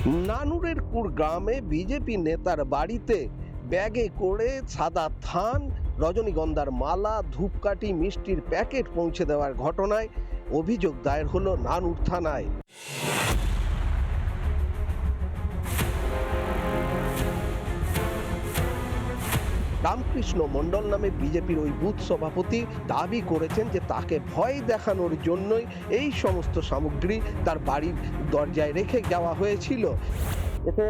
নানুরের কুড়গ্রামে BJP নেতার বাড়িতে ব্যাগে করে সাদা থান, রজনীগন্ধার মালা, ধূপকাঠি, মিষ্টির প্যাকেট পৌঁছে দেওয়ার ঘটনায় অভিযোগ দায়ের হলো নানুর থানায়। রামকৃষ্ণ মণ্ডল নামে বিজেপির ওই বুথ সভাপতি দাবি করেছেন যে তাকে ভয় দেখানোর জন্যই এই সমস্ত সামগ্রী তার বাড়ির দরজায় রেখে যাওয়া হয়েছিল। এতে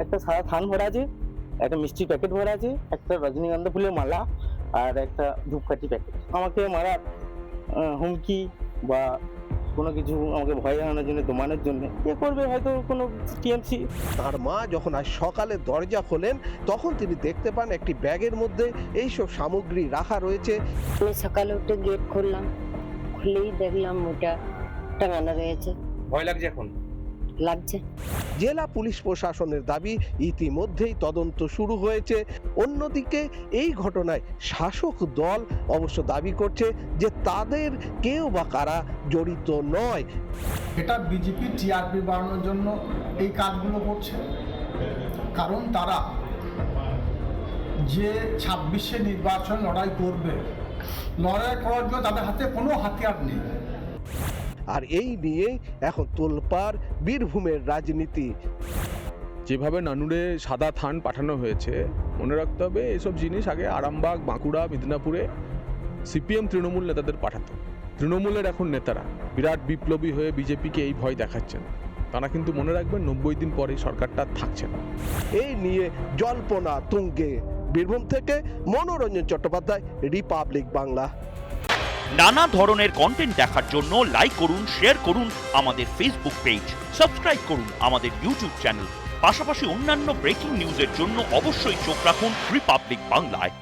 একটা সাদা থান ভরা আছে, একটা মিষ্টির প্যাকেট ভরা আছে, একটা রজনীগন্ধা ফুলের মালা আর একটা ধূপকাঠি প্যাকেট। আমাকে মারার হুমকি বা কোনো কিছু আমাকে ভয় দেখানোর জন্য, দমানোর জন্য এ করবে হয়তো কোনো টিএমসি। তার মা যখন আজ সকালে দরজা খোলেন তখন তিনি দেখতে পান একটি ব্যাগের মধ্যে এইসব সামগ্রী রাখা রয়েছে। আমি সকালে উঠে গেট খুললাম, খুলেই দেখলাম ওটা টাঙানো রয়েছে। ভয় লাগছে এখন? লাগছে। জেলা পুলিশ প্রশাসনের দাবি ইতিমধ্যেই তদন্ত শুরু হয়েছে। অন্যদিকে এই ঘটনায় শাসক দল অবশ্য দাবি করছে যে তাদের কেউ বা কারা জড়িত নয়। এটা বিজেপি টিআরপি বাড়ানোর জন্য এই কাজগুলো করছে, কারণ তারা যে 26শে নির্বাচন লড়াই করবে, লড়াই করার জন্য তাদের হাতে কোনো হাতিয়ার নেই। আর এই নিয়ে এখন তোলপাড় বীরভূমের রাজনীতি। যেভাবে নানুরে সাদা থান পাঠানো হয়েছে, মনে রাখতে হবে এসব জিনিস আগে আরামবাগ, বাঁকুড়া, মিদনাপুরে সিপিএম তৃণমূল নেতাদের পাঠাতো। তৃণমূলের এখন নেতারা বিরাট বিপ্লবী হয়ে বিজেপিকে এই ভয় দেখাচ্ছেন। তারা কিন্তু মনে রাখবেন 90 দিন পরে সরকারটা থাকছে না। এই নিয়ে জল্পনা তুঙ্গে। বীরভূম থেকে মনোরঞ্জন চট্টোপাধ্যায়, রিপাবলিক বাংলা। নানা ধরনের কন্টেন্ট দেখার জন্য লাইক করুন, শেয়ার করুন আমাদের ফেসবুক পেজ, সাবস্ক্রাইব করুন আমাদের ইউটিউব চ্যানেল। পাশাপাশি অন্যান্য ব্রেকিং নিউজের জন্য অবশ্যই চোখ রাখুন রিপাবলিক বাংলায়।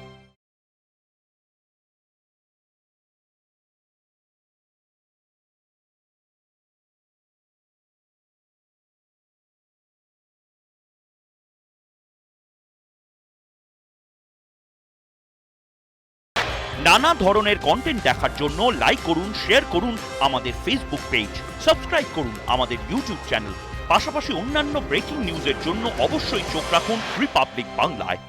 নানা ধরনের কন্টেন্ট দেখার জন্য লাইক করুন, শেয়ার করুন আমাদের ফেসবুক পেজ, সাবস্ক্রাইব করুন আমাদের ইউটিউব চ্যানেল। পাশাপাশি অন্যান্য ব্রেকিং নিউজের জন্য অবশ্যই চোখ রাখুন রিপাবলিক বাংলায়।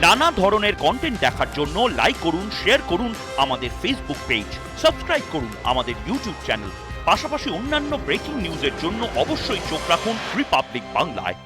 নানা ধরনের কন্টেন্ট দেখার জন্য লাইক করুন, শেয়ার করুন আমাদের ফেসবুক পেজ, সাবস্ক্রাইব করুন আমাদের ইউটিউব চ্যানেল। পাশাপাশি অন্যান্য ব্রেকিং নিউজের জন্য অবশ্যই চোখ রাখুন রিপাবলিক বাংলায়।